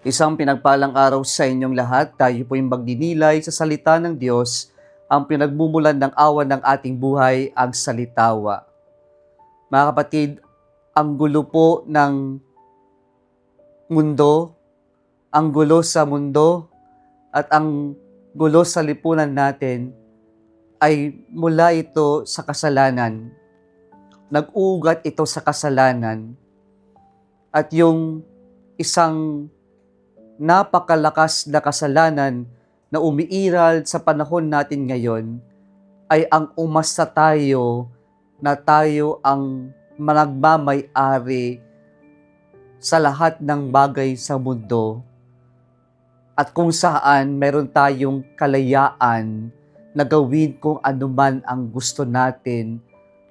Isang pinagpalang araw sa inyong lahat. Tayo po yung magdinilay sa salita ng Diyos, ang pinagmumulan ng awa ng ating buhay, ang salitawa. Mga kapatid, ang gulo po ng mundo, ang gulo sa mundo, at ang gulo sa lipunan natin ay mula ito sa kasalanan. Nag-ugat ito sa kasalanan. At yung isang napakalakas na kasalanan na umiiral sa panahon natin ngayon ay ang umasta tayo na tayo ang nagmamay-ari sa lahat ng bagay sa mundo at kung saan meron tayong kalayaan na gawin kung anuman ang gusto natin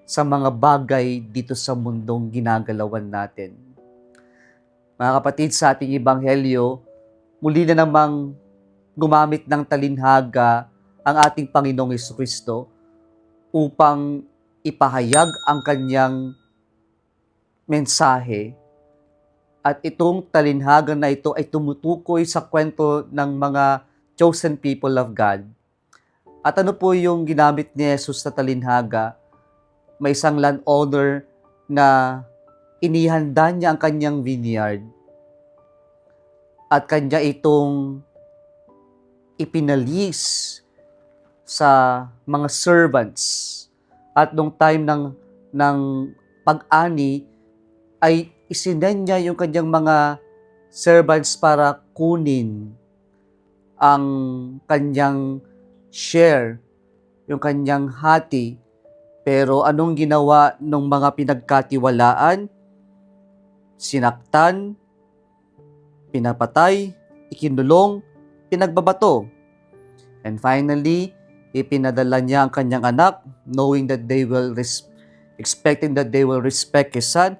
sa mga bagay dito sa mundong ginagalawan natin. Mga kapatid, sa ating ebanghelyo, muli na namang gumamit ng talinhaga ang ating Panginoong Jesucristo upang ipahayag ang kanyang mensahe. At itong talinhaga na ito ay tumutukoy sa kwento ng mga chosen people of God. At ano po yung ginamit ni Jesus na talinhaga? May isang landowner na inihanda niya ang kanyang vineyard at kanya itong ipinalis sa mga servants. At nung time ng pag-ani ay isinend niya yung kanyang mga servants para kunin ang kanyang share, yung kanyang hati. Pero anong ginawa ng mga pinagkatiwalaan? Sinaktan, pinapatay, ikinulong, pinagbabato. And finally, ipinadala niya ang kanyang anak, knowing that expecting that they will respect his son.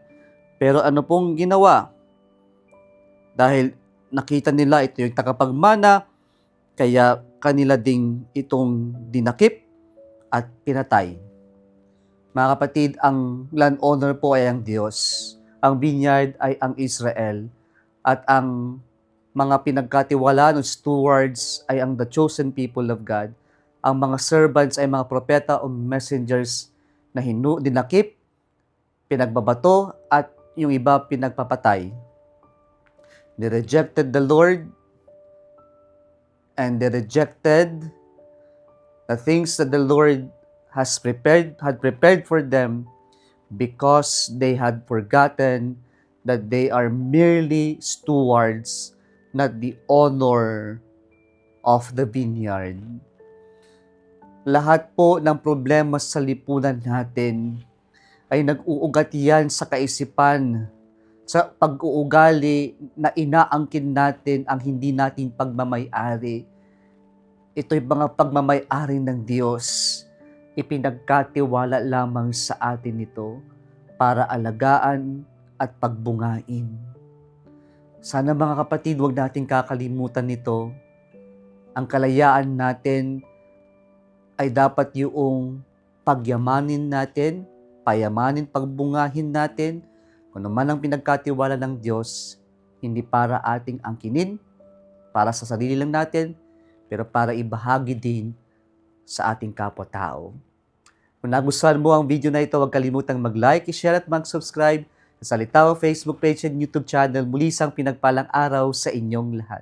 Pero ano pong ginawa? Dahil nakita nila ito yung tagapagmana, kaya kanila ding itong dinakip at pinatay. Mga kapatid, ang landowner po ay ang Diyos. Ang vineyard ay ang Israel. At ang mga pinagkatiwalaan ng stewards ay ang the chosen people of God. Ang mga servants ay mga propeta o messengers na dinakip, pinagbabato, at yung iba pinagpapatay. They rejected the Lord and they rejected the things that the Lord had prepared for them because they had forgotten that they are merely stewards, not the owner of the vineyard. Lahat po ng problema sa lipunan natin ay nag-uugat yan sa kaisipan, sa pag-uugali na inaangkin natin ang hindi nating pagmamay-ari. Ito'y mga pagmamay-ari ng Diyos. Ipinagkatiwala lamang sa atin ito para alagaan at pagbungain. Sana mga kapatid, huwag nating kakalimutan nito. Ang kalayaan natin ay dapat yung pagyamanin natin, payamanin, pagbungahin natin, kung naman ang pinagkatiwala ng Diyos, hindi para ating angkinin, para sa sarili lang natin, pero para ibahagi din sa ating kapwa-tao. Kung nagustuhan mo ang video na ito, huwag kalimutang mag-like, i-share at mag-subscribe sa Salitawa Facebook page and YouTube channel. Muli isang pinagpalang araw sa inyong lahat.